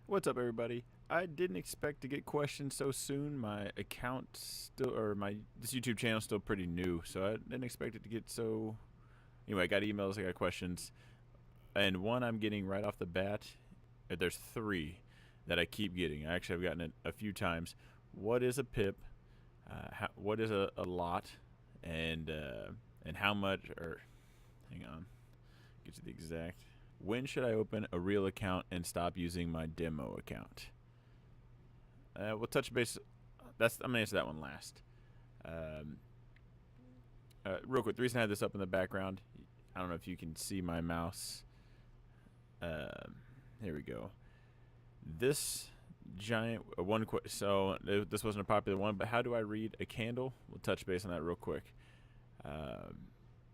What's up, everybody? I didn't expect to get questions so soon. My account still, or this YouTube channel is still pretty new, so I didn't expect it to get so. Anyway, I got emails, I got questions, and one I'm getting right off the bat. There's three that I keep getting. Actually, I've gotten it a few times. What is a pip? What is a lot? And how much? Or hang on, get you the exact. When should I open a real account and stop using my demo account? We'll touch base. I'm gonna answer that one last. Real quick, the reason I have this up in the background, I don't know if you can see my mouse. Here we go. This giant so this wasn't a popular one, but how do I read a candle? We'll touch base on that real quick.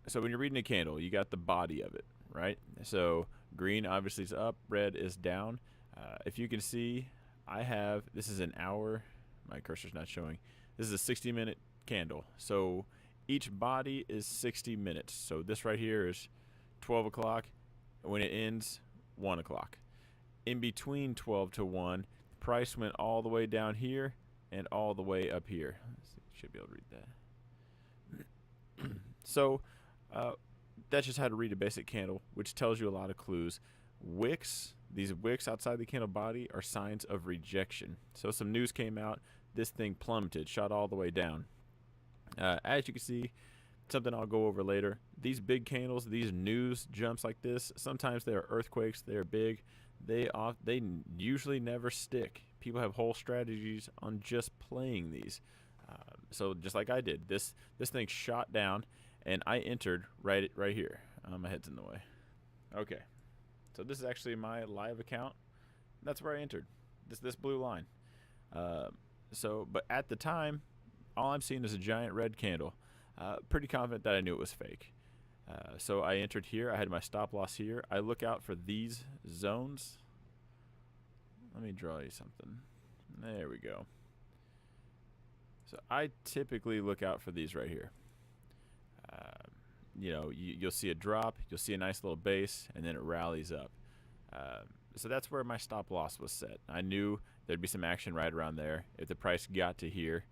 So when you're reading a candle, you got the body of it, right? So green obviously is up, red is down. If you can see, this is an hour. My cursor's not showing. This is a 60-minute candle. So each body is 60 minutes. So this right here is 12 o'clock. When it ends, 1 o'clock. In between 12 to 1, the price went all the way down here and all the way up here. Should be able to read that. So that's just how to read a basic candle, which tells you a lot of clues. These wicks outside the candle body are signs of rejection. So some news came out. This thing plummeted, shot all the way down. As you can see, something I'll go over later. These big candles, these news jumps like this, sometimes they are earthquakes. They are big. They usually never stick. People have whole strategies on just playing these. So just like I did, this thing shot down, and I entered right here. My head's in the way. Okay, so this is actually my live account. That's where I entered. This blue line. But at the time, all I'm seeing is a giant red candle. Pretty confident that I knew it was fake. So I entered here. I had my stop loss here. I look out for these zones. Let me draw you something. There we go. So I typically look out for these right here. You'll see a drop, you'll see a nice little base, and then it rallies up. So that's where my stop loss was set. I knew there'd be some action right around there. If the price got to here,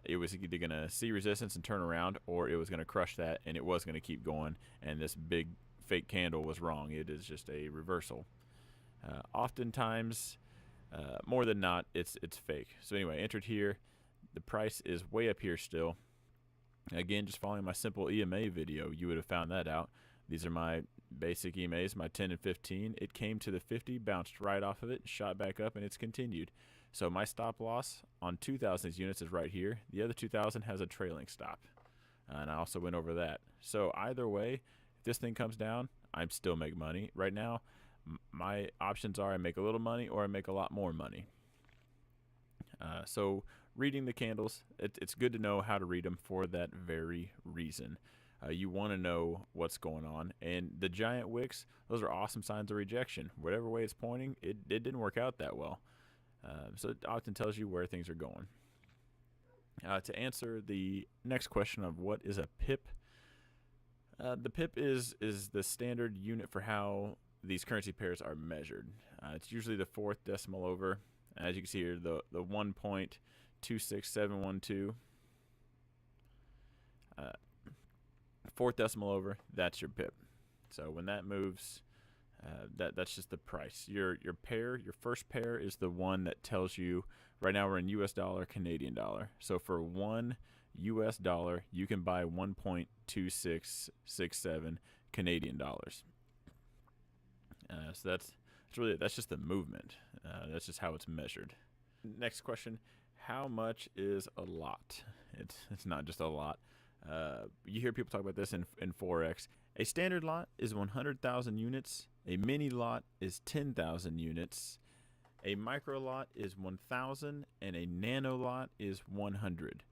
it was either going to see resistance and turn around, or it was going to crush that, and it was going to keep going, and this big fake candle was wrong. It is just a reversal. Oftentimes, more than not, it's fake. So anyway, entered here. The price is way up here still. Again, just following my simple EMA video, you would have found that out. These are my basic EMAs, my 10 and 15. It came to the 50, bounced right off of it, shot back up, and it's continued. So my stop loss on 2,000 units is right here. The other 2,000 has a trailing stop. And I also went over that. So either way, if this thing comes down, I still make money. Right now, my options are I make a little money or I make a lot more money. So reading the candles, it's good to know how to read them for that very reason. You want to know what's going on. And the giant wicks, those are awesome signs of rejection. Whatever way it's pointing, it didn't work out that well. So it often tells you where things are going. To answer the next question of what is a pip, the pip is the standard unit for how these currency pairs are measured. It's usually the fourth decimal over. As you can see here, the 1.26712. Fourth decimal over, that's your pip. So when that moves, that's just the price. Your first pair is the one that tells you, right now we're in US dollar, Canadian dollar. So for $1 US, you can buy 1.2667 Canadian dollars. So that's just the movement. That's just how it's measured. Next question: how much is a lot? It's not just a lot. You hear people talk about this in Forex. A standard lot is 100,000 units. A mini lot is 10,000 units. A micro lot is 1,000, and a nano lot is 100.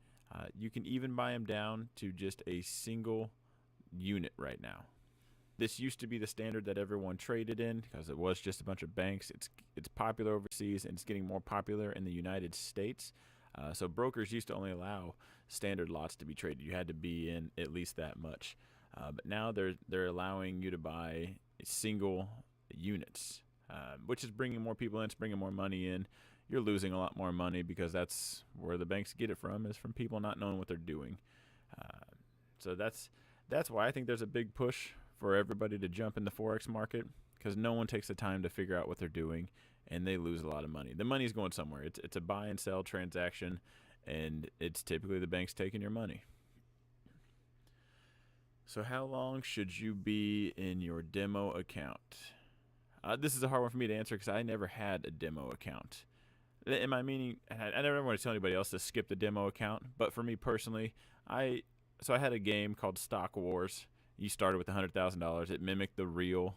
You can even buy them down to just a single unit right now. This used to be the standard that everyone traded in because it was just a bunch of banks. It's popular overseas, and it's getting more popular in the United States. So brokers used to only allow standard lots to be traded. You had to be in at least that much. But now they're allowing you to buy single units. which is bringing more people in, it's bringing more money in. You're losing a lot more money because that's where the banks get it from, is from people not knowing what they're doing. So that's why I think there's a big push for everybody to jump in the Forex market, because no one takes the time to figure out what they're doing, and they lose a lot of money. The money's going somewhere. It's a buy and sell transaction, and it's typically the banks taking your money. So how long should you be in your demo account? This is a hard one for me to answer because I never had a demo account. Am I meaning, I never want to tell anybody else to skip the demo account, but for me personally, I had a game called Stock Wars. You started with $100,000. It mimicked the real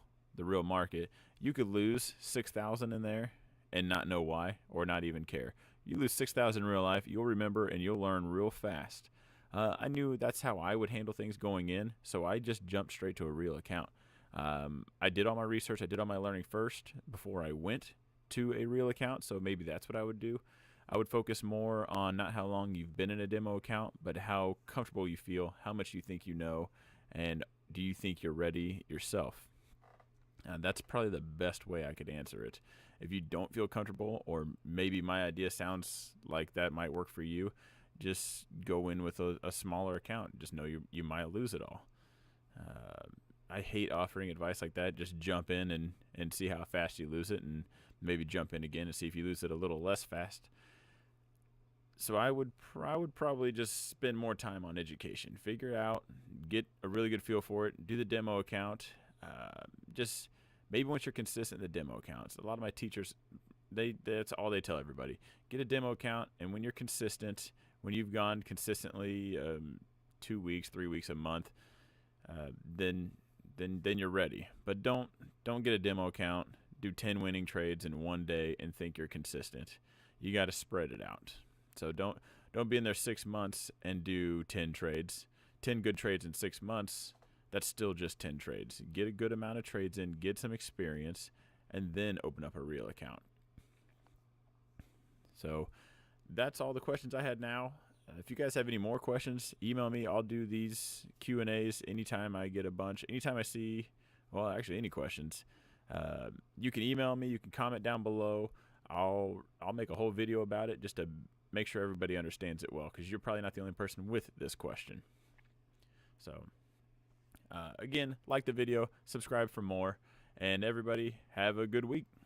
market. You could lose $6,000 in there and not know why, or not even care. You lose $6,000 in real life, you'll remember and you'll learn real fast. I knew that's how I would handle things going in, so I just jumped straight to a real account. I did all my research, I did all my learning first before I went to a real account, so maybe that's what I would do. I would focus more on not how long you've been in a demo account, but how comfortable you feel, how much you think you know, and do you think you're ready yourself. That's probably the best way I could answer it. If you don't feel comfortable, or maybe my idea sounds like that might work for you, just go in with a smaller account. Just know you might lose it all. I hate offering advice like that. Just jump in and see how fast you lose it, and maybe jump in again and see if you lose it a little less fast. So I would probably just spend more time on education. Figure it out, get a really good feel for it, do the demo account. Just maybe once you're consistent in the demo accounts. A lot of my teachers, that's all they tell everybody. Get a demo account, and when you're consistent, when you've gone consistently 2 weeks, 3 weeks, a month, then you're ready. But don't get a demo account, do 10 winning trades in one day and think you're consistent. You got to spread it out. So don't be in there 6 months and do 10 trades. 10 good trades in 6 months, that's still just 10 trades. Get a good amount of trades in, get some experience, and then open up a real account. So that's all the questions I had now. If you guys have any more questions, email me. I'll do these Q&As anytime I get a bunch. Anytime I see, well, actually any questions. You can email me. You can comment down below. I'll make a whole video about it just to make sure everybody understands it well, because you're probably not the only person with this question. So again, like the video, subscribe for more, and everybody have a good week.